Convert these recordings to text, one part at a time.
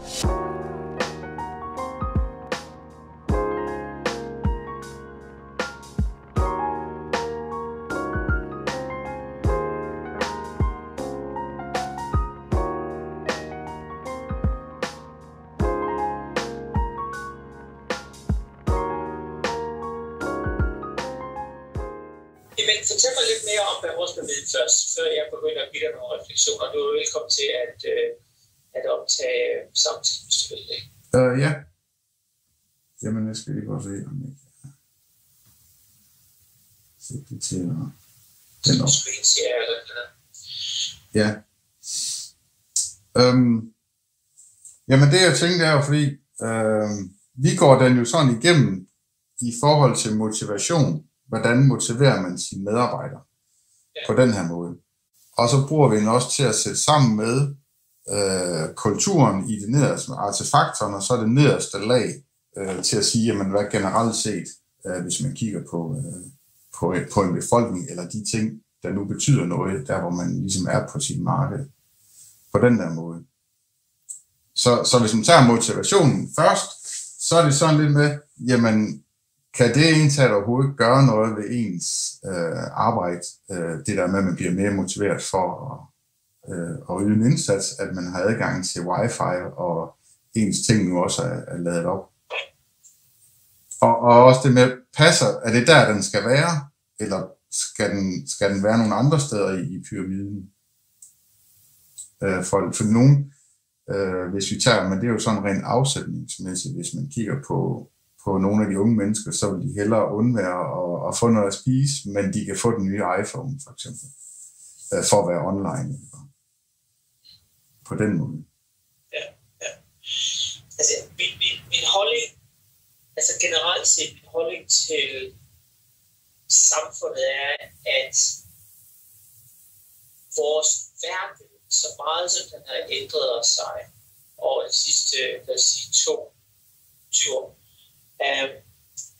Men fortæl mig lidt mere om Bergårdsbeviden først, før jeg begynder at give dig nogle refleksioner. Du er velkommen til at optage samtidig, hvis du vil det. Ja. Jamen, jeg skal lige prøve at se, om jeg kan sætte det til den op. Screen share eller noget. Ja. Jamen, det jeg tænkte er jo, fordi vi går den jo sådan igennem i forhold til motivation. Hvordan motiverer man sine medarbejdere på den her måde. Og så bruger vi den også til at sætte sammen med kulturen i det nederste, artefakterne, og så er det nederste lag til at sige, jamen, hvad generelt set, hvis man kigger på en befolkning, eller de ting, der nu betyder noget, der hvor man ligesom er på sit marked, på den der måde. Så hvis man tager motivationen først, så er det sådan lidt med, jamen, kan det egentlig overhovedet gøre noget ved ens arbejde, det der med, at man bliver mere motiveret for at yde en indsats, at man har adgang til wifi, og ens ting nu også er ladet op. Og også det med, er det der, den skal være, eller skal den være nogle andre steder i pyramiden? For nogen, hvis vi tager, men det er jo sådan rent afsætningsmæssigt, hvis man kigger på nogle af de unge mennesker, så vil de hellere undvære at få noget at spise, men de kan få den nye iPhone, for eksempel, for at være online. På den måde. Ja. Altså, min holdning, altså generelt set, min holdning til samfundet er, at vores verden, så meget som den har ændret sig over de sidste, lad os sige, 20 år,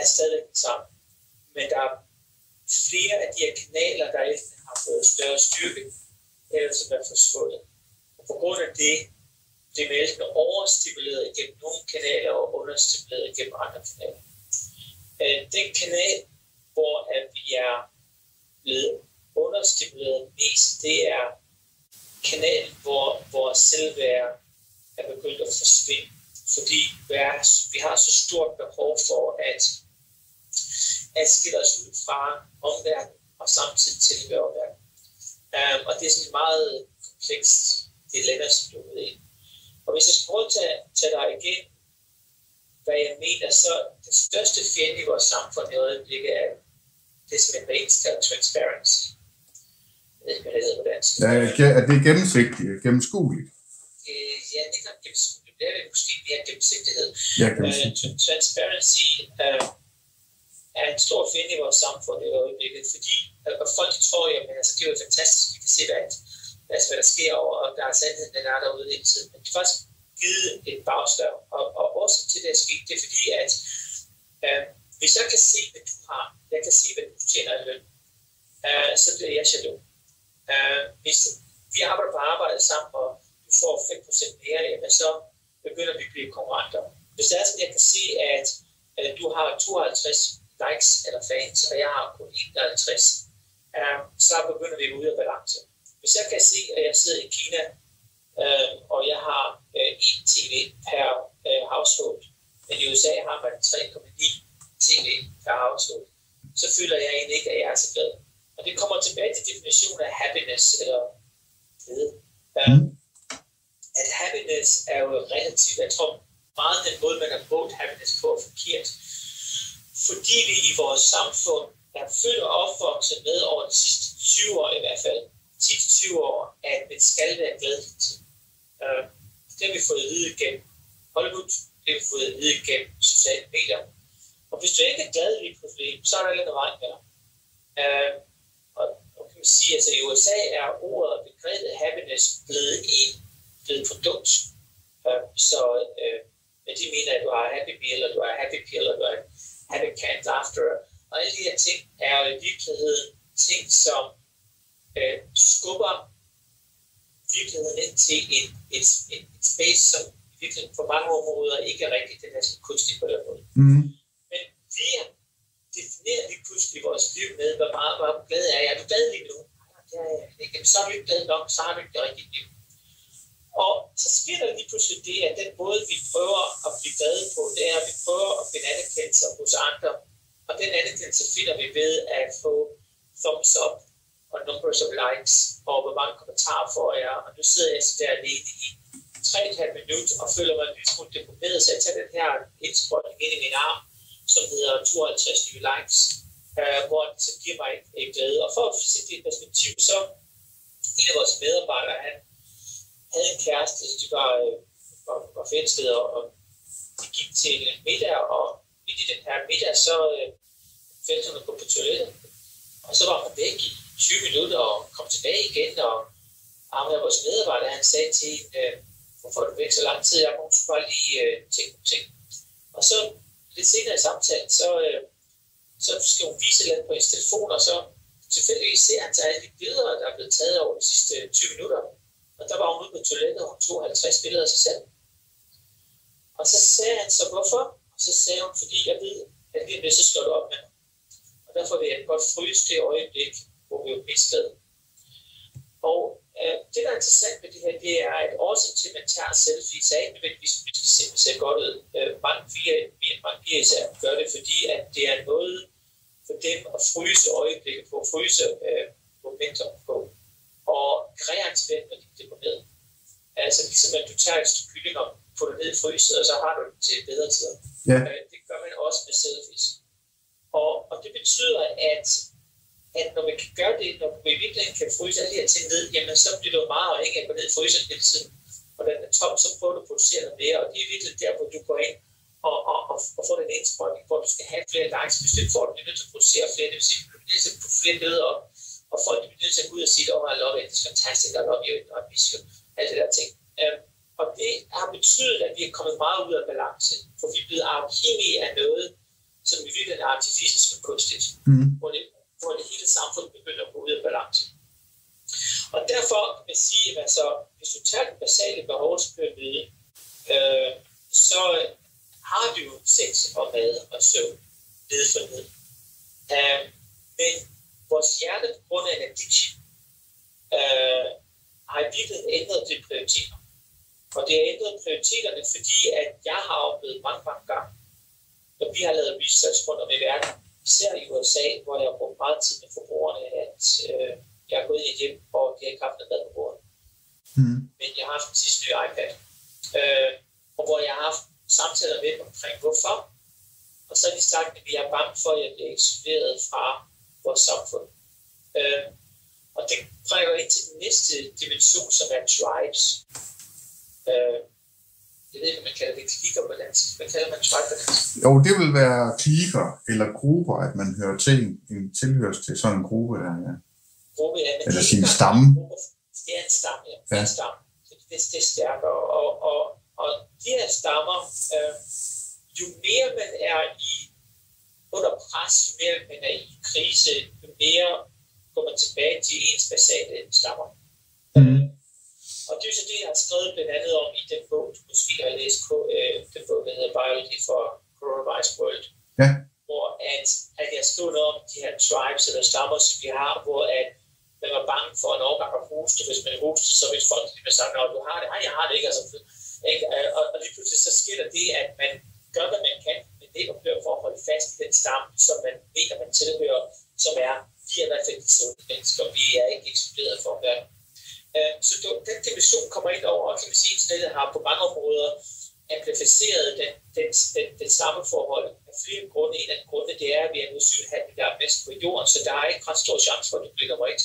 er stadig den samme. Men der er flere af de her kanaler, der enten har fået større styrke, eller som er forsvundet. Og på grund af det, bliver man enten overstimuleret igennem nogle kanaler og understimuleret igennem andre kanaler. Den kanal, hvor vi er blevet understimuleret mest, det er kanalen, hvor selvværd er begyndt at forsvinde. Fordi vi har så stort behov for at skille os ud fra omverdenen og samtidig tilhøre omverdenen. Og det er sådan et meget komplekst dilemma, som du ved i. Og hvis jeg skal prøve at tage dig igen, hvad jeg mener, så det største fjende i vores samfund i øjeblikket er det, som jeg mener kalder transparency. Jeg ved ikke, hvad det hedder på dansk. Ja, er det gennemsigtigt, gennemskueligt? Ja, det er gennemskueligt. Det er måske mere gennemsigtighed. Ja, transparency er en stor fjende i vores samfund i øjeblikket, fordi folk tror, at det er jo fantastisk, vi kan se, hvad der sker, og der er sandheden, den er derude hele tiden. Men det er faktisk givet et bagstør, og også til det er sket, det er fordi, at hvis jeg kan se, hvad du har, jeg kan se, hvad du tjener i løn, så bliver jeg jaloux. Hvis vi arbejder på arbejde sammen, og du får 5% mere, jamen så begynder vi at blive konkurrenter. Hvis det er sådan, jeg kan se, at du har 52 likes eller fans, og jeg har kun 51, så begynder vi at gå ud af balance. Hvis jeg kan se, at jeg sidder i Kina, og jeg har 1 tv per household, men i USA har man 3,9 tv per household, så føler jeg egentlig ikke, at jeg er så glad. Og det kommer tilbage til definitionen af happiness, eller glæde. At happiness er jo relativt. Jeg tror meget den måde, man har målt happiness på er forkert. Fordi vi i vores samfund er født og opvokset med over de sidste 20 år i hvert fald, 10-20 år, at man skal være glad til. Det har vi fået at vide gennem Hollywood, det har vi fået at vide gennem sociale medier. Og hvis du ikke er glad lige pludselig, så er der et eller andet vej med dig. Og kan man sige, at altså, i USA er ordet og begrebet happiness blevet et produkt. Så de mener, at du har happy meal, eller du har happy pill, eller du har happy canned laughter. Og alle de her ting er jo i virkeligheden ting, som skubber virkeligheden ind til et space, som i virkelig på mange områder ikke er rigtigt, den er sådan kunstig på den måde. Men vi definerer lige pludselig vores liv med, hvor glad er jeg. Er du glad lige nu? Ja, ikke. Så er du ikke glad nok, så har du ikke det rigtige liv. Og så sker der lige pludselig det, at den måde, vi prøver at blive glade på, det er, at vi prøver at finde anerkendelse hos andre. Og den anerkendelse finder vi ved at få thumbs up og numbers of likes, og hvor mange kommentarer får jeg. Og nu sidder jeg der alene i 3,5 minutter og føler mig en lille smule deprimeret, så jeg tager den her indsprøjtning ind i min arm, som hedder 52 nye likes, hvor det så giver mig en glæde. Og for at sætte det i perspektiv, så en af vores medarbejdere, han havde en kæreste, så de var forelskede, og de gik til en middag, og midt i den her middag, så fældte hun at gå på toilettet. Og så var hun væk i 20 minutter og kom tilbage igen, og af vores medarbejder, han sagde til hende, hvorfor er du væk så lang tid? Jeg må bare lige tænke på ting. Og så lidt senere i samtalen, så skal hun vise lidt på hendes telefon, og så tilfældigvis ser han til alle de billeder, der er blevet taget over de sidste 20 minutter. Og der var hun ude på toilettet, og hun tog 50 billeder af sig selv. Og så sagde han så, hvorfor? Og så sagde hun, fordi jeg ved, at lige om lidt, så slår du op med mig. Og derfor vil jeg godt fryse det øjeblik, hvor vi er mistet. Og det, der er interessant med det her, det er, at årsagen til, at man tager selfies, er ikke nødvendigvis, at vi skal se godt ud. Mange piger især gør det, fordi at det er noget for dem at fryse øjeblikket på, fryse momentum på, og kreativt, når de er deponeret. Altså ligesom at du tager et stykke kylling og putter ned i fryset, og så har du det til bedre tider. Ja. Det gør man også med selfies. Og det betyder, at når man kan gøre det, når vi virkelig kan fryse alle de her ting ned, jamen så bliver det meget afhængigt af at gå ned i fryseren hele tiden. Og den er tom, så prøver du at producere noget mere, og det er virkelig der, hvor du går ind og får den indsprøjtning, hvor du skal have flere likes, hvis du ikke får det, nødt til at producere flere, det vil sige, du bliver nødt til at putte flere billeder op, og folk bliver nødt til at gå ud og sige, oh, I love it, it's fantastic, I love you, I miss you, alle det der ting. Og det har betydet, at vi er kommet meget ud af balance, for vi er blevet afhængige af noget, som vi virkelig er artificielt og kunstigt, hvor det hele samfundet begynder at gå ud af balance. Og derfor kan man sige, at så, hvis du tager den basale behovspyramide, så har du jo sex og mad og søvn nede for ned. Men vores hjerte på grund af en addiction har i virkeligheden ændret de prioriteter. Og det har ændret prioriteterne, fordi at jeg har oplevet mange gange, når vi har lavet research rundt om i verden, især i USA, hvor jeg har brugt meget tid med forbrugerne, at jeg er gået i et hjem, hvor de har ikke haft noget mad på bordet. Men jeg har haft den sidste nye iPad. Og hvor jeg har haft samtaler med dem omkring, hvorfor. Og så har de sagt, at vi er bange for, at jeg bliver ekskluderet fra vores samfund. Og det trækker ind til den næste dimension, som er tribes. Jeg ved ikke, om man kalder det klikker på dansk. Hvad kalder man tribe på dansk? Jo, det vil være klikker eller grupper, at man hører til en tilhørs til sådan en gruppe der, ja. Gruppe, ja. Eller sin stamme. Det er en stamme, ja. Det er en stamme. Det er stærkere. Og de her stammer, jo mere man er under pres, jo mere man er i krise, jo mere går man tilbage til ens basale stammer. Og det er så det, jeg har skrevet blandt andet om i den bog, du måske har læst på, den bog, der hedder Biology for Coronavirus World. Ja. Hvor at jeg skrev noget om de her tribes eller stammer, som vi har, hvor at man var bange for en overgang at hoste. Hvis man hostede, så ville folk lige sagt, at du har det. Nej, jeg har det ikke. Altså, ikke? Og lige pludselig så sker der det, at man gør, hvad man kan, men det er for at holde fast i den stamme, som man mener, man tilhører, som er, vi er i hvert fald de sunde mennesker, vi er ikke ekskluderet for verden. Så den dimension kommer ind over, og kan man sige, at internettet har på mange områder amplificeret den samme forhold af flere grunde. En af de grunde, det er, at vi er nu 7,5 milliarder mennesker på jorden, så der er ikke ret stor chance for, at du bliver nummer 1.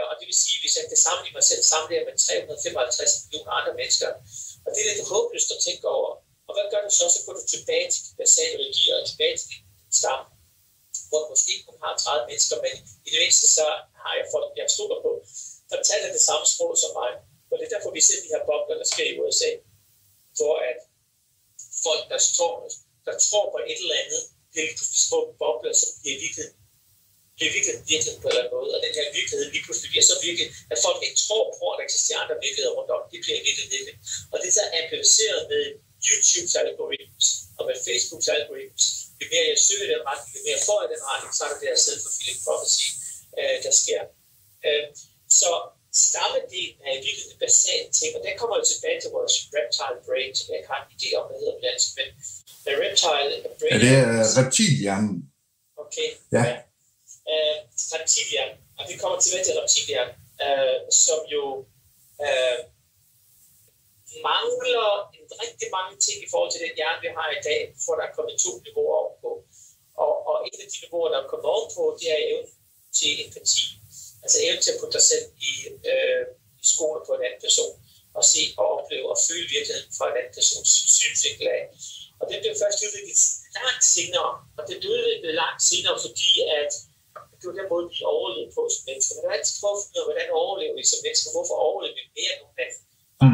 Og det vil sige, at hvis jeg kan sammenligne mig selv med 355 millioner andre mennesker, og det er lidt håbløst at tænke over. Og hvad gør du så? Så går du tilbage til de basale værdier og tilbage til din stamme, hvor du måske kun har 30 mennesker, men i det mindste så har jeg folk, jeg stoler på, der taler det samme sprog som mig. Og det er derfor, vi ser de her bobler, der sker i USA, hvor at folk, der tror på et eller andet, det er de små bobler, som bliver virkelig bliver virkelig på en eller anden måde, og den her virkelighed lige pludselig bliver så virkelig, at folk ikke tror på, at der eksisterer andre virkeligheder rundt om. Det bliver virkelig. Og det er så amplificeret med YouTube's algoritmes og med Facebook's algoritmes. Jo mere jeg søger den retning, jo mere får jeg den retning, så er det der self-fulfilling prophecy, der sker. Så stammedelen er i virkeligheden en basal ting, og den kommer jo tilbage til vores reptile brain, som jeg ikke har en idé om, hvad hedder på dansk, men reptile brain... Er det reptilhjernen? Okay, ja. Reptilhjernen, og vi kommer tilbage til reptilhjernen, som jo mangler rigtig mange ting i forhold til den hjerne, vi har i dag, for der er kommet 2 niveauer ovenpå. Og et af de niveauer, der er kommet ovenpå, det er evnen til empati. Altså evnen til at putte dig selv i skoene på en anden person, og se og opleve og føle virkeligheden fra en anden persons synsvinkel af. Og det blev først udviklet langt senere, og det blev udviklet langt senere, fordi at det var den måde, vi overlevede på som mennesker. Men der er altid prøvet at finde ud af, hvordan overlever vi som mennesker, hvorfor overlever vi mere end nogen anden.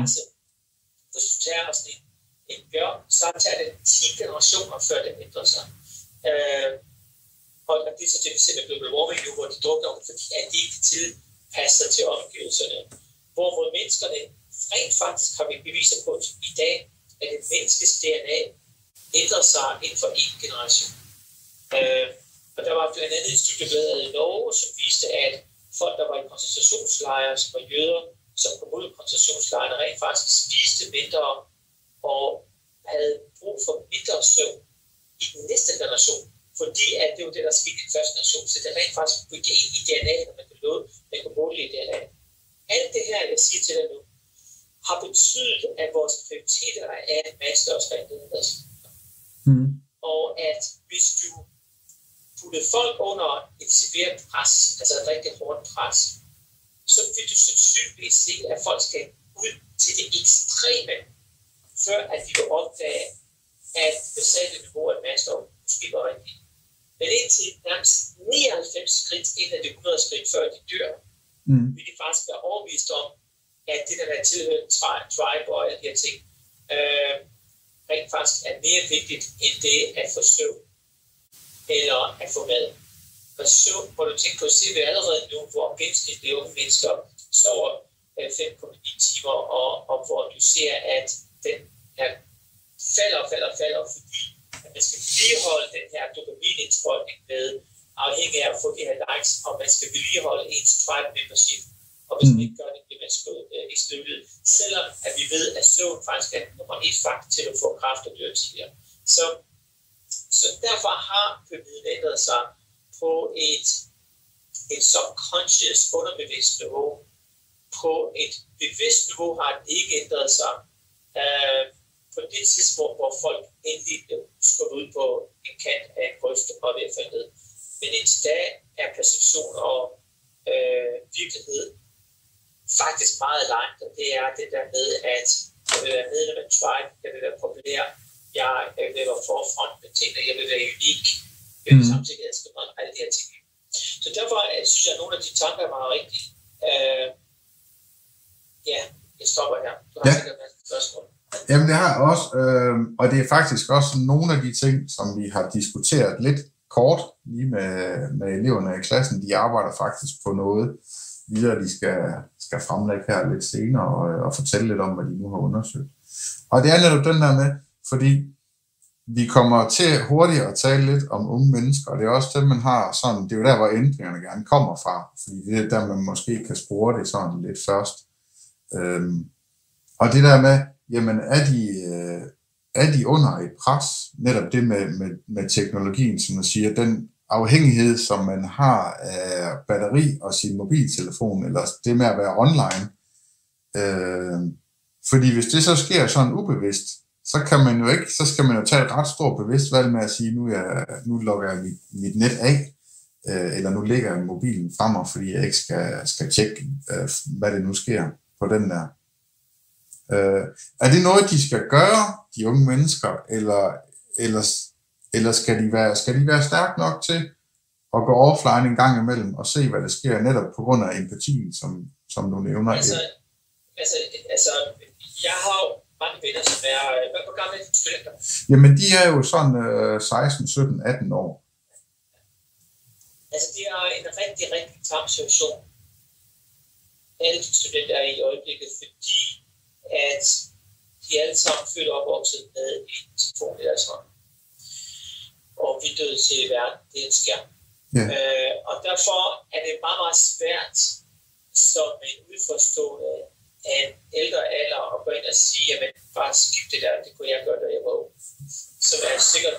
Altså, hvis du tager os en bjørn, så tager det 10 generationer, før det ændrer sig. Og det er så det, vi ser med global warming nu, hvor de drukner om, fordi at de ikke tilpasser til omgivelserne. Hvorimod menneskerne, rent faktisk har vi beviser på i dag, at et menneskes DNA ændrer sig inden for 1 generation. Og der var blandt andet et studiebladet i Norge, som viste, at folk, der var i koncentrationslejre, som var jøder, som kom ud af koncentrationslejrene, rent faktisk spiste mindre og havde brug for mindre søvn i den næste generation. Fordi at det var det, der skete i den første generation. Så det er rent faktisk på i DNA, når man kan måle i DNA. Alt det her, jeg siger til dig nu, har betydet, at vores prioriteter er en masse større standard. Og at hvis du puttede folk under et severt pres, altså et rigtig hårdt pres, så vil du sandsynligvis se, at folk skal ud til det ekstreme, før at de vil opdage, at besatte niveau af master måske var rigtigt. Men indtil nærmest 99 skridt inden af de 100 skridt, før de dør, vil de faktisk være overbevist om, at det der tilhører tribe og alle de her ting, rent faktisk er mere vigtigt end det at få søvn eller at få mad. Og så må du tænke på at se, at vi allerede nu, hvor gennemsnitlige unge mennesker sover 5,9 timer, og hvor du ser, at den her falder, fordi at man skal vedligeholde den her dopaminindsprøjtning med, afhængig af at få de her likes, og man skal vedligeholde ens tribe membership. Og hvis man ikke gør det, bliver man excluded. Selvom at vi ved, at søvn faktisk er nummer 1 faktor til at få kræft og dø tidligere. Så derfor har pyramiden ændret sig på et subconscious, underbevidst niveau. På et bevidst niveau har det ikke ændret sig. På det tidspunkt, hvor folk endelig blev skubbet ud på en kant af en grøft og ved at falde ned. Men indtil da er perception og virkelighed faktisk meget langt, og det er det der med, at jeg vil være medlem af en tribe, jeg vil være populær, jeg vil være forfront med tingene, jeg vil være unik, jeg vil samtidig elske mig, alle de her ting. Så derfor synes jeg, at nogle af de tanker er meget rigtige. Jeg stopper her. Du har sikkert været et spørgsmål. Jamen det har jeg også, og det er faktisk også nogle af de ting, som vi har diskuteret lidt kort lige med eleverne i klassen. De arbejder faktisk på noget videre, de skal fremlægge her lidt senere og fortælle lidt om, hvad de nu har undersøgt. Og det er netop den der med, fordi vi kommer til hurtigt at tale lidt om unge mennesker, og det er også dem, man har sådan, det er jo der, hvor ændringerne gerne kommer fra, fordi det er der, man måske kan spore det sådan lidt først. Og det der med, jamen er de under et pres, netop det med teknologien, som man siger, den afhængighed, som man har af batteri og sin mobiltelefon, eller det med at være online. Fordi hvis det så sker sådan ubevidst, så skal man jo tage et ret stort bevidst valg med at sige, nu logger jeg mit net af, eller nu lægger jeg mobilen frem mig, fordi jeg ikke skal tjekke, hvad det nu sker på den der. Er det noget, de skal gøre, de unge mennesker, eller skal de være stærke nok til at gå offline en gang imellem og se, hvad der sker, netop på grund af empatien, som du nævner? Altså, jeg har jo mange venner, som er... Hvor gamle er de studenter? Jamen, de er jo sådan 16, 17, 18 år. Altså, det er en rigtig, rigtig tam situation, alle studenter er i øjeblikket, fordi at de alle sammen føler opvokset med en telefon i deres hånd. Og vi døde til i verden, det er en skærm. Yeah. Og derfor er det meget, meget svært som en udforstående af en ældre alder at gå ind og sige, jamen bare skip det der, det kunne jeg gøre, da jeg var ung. Så er det sikkert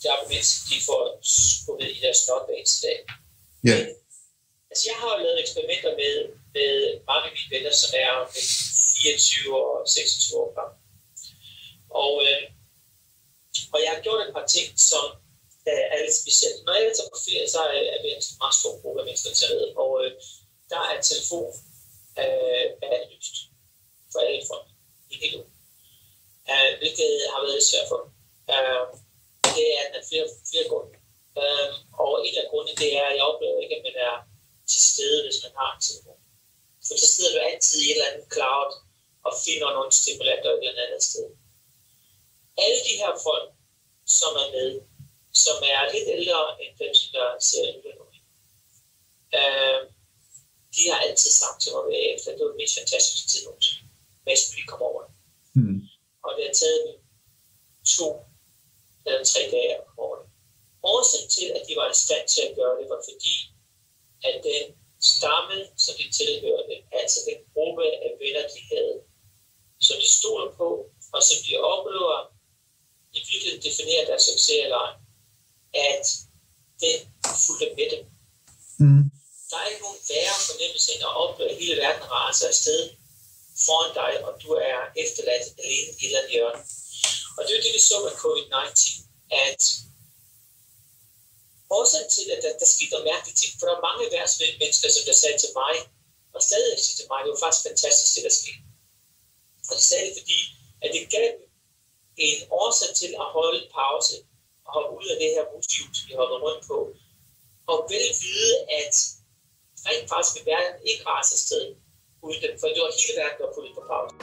det argument, de får skubbet i deres snot hver eneste dag. Yeah. Men, altså jeg har jo lavet eksperimenter med mange af mine venner, som er 24 og 26 år gamle. Og jeg har gjort et par ting, som er lidt specielt. Når jeg tager på ferie, så er vi en meget stor gruppe af mennesker til det, og der er telefon bandlyst for alle folk i hele ugen. Hvilket har været lidt svært for dem. Det er den af flere grunde. Og en af grundene, det er, at jeg oplever ikke, at man er til stede, hvis man har en telefon. For til stede er du altid i et eller andet cloud og finder nogle stimulanter et eller andet sted. Alle de her folk, som er med, som er lidt ældre end dem, der ser lidt nu, de har altid sagt til mig bagefter, at det var det mest fantastiske tid nogensinde, mens vi kom over det. Og det har taget dem 2 eller 3 dage at komme over det. Årsagen til, at de var i stand til at gøre det, var fordi, at den stamme, som de tilhørte, altså den gruppe af venner, de havde, som de stoler på, og som de oplever, i virkeligheden definerer deres succes eller ej, at det fulgte med dem. Der er ikke nogen værre fornemmelse end at opleve, at hele verden raser afsted foran dig, og du er efterladt alene i et eller andet hjørne. Og det er jo det, vi så med COVID-19, at årsagen til, at der skete noget mærkeligt ting, for der er mange mennesker, som der sagde til mig, og stadig siger til mig, det var faktisk fantastisk, det der skete. Og det sagde det, fordi at det gav en årsag til at holde pause, og hoppe ud af det her musehjul, vi hopper rundt på, og vel vide, at rent faktisk vil verden ikke rase afsted uden dem, for det var hele verden, der var puttet på pause.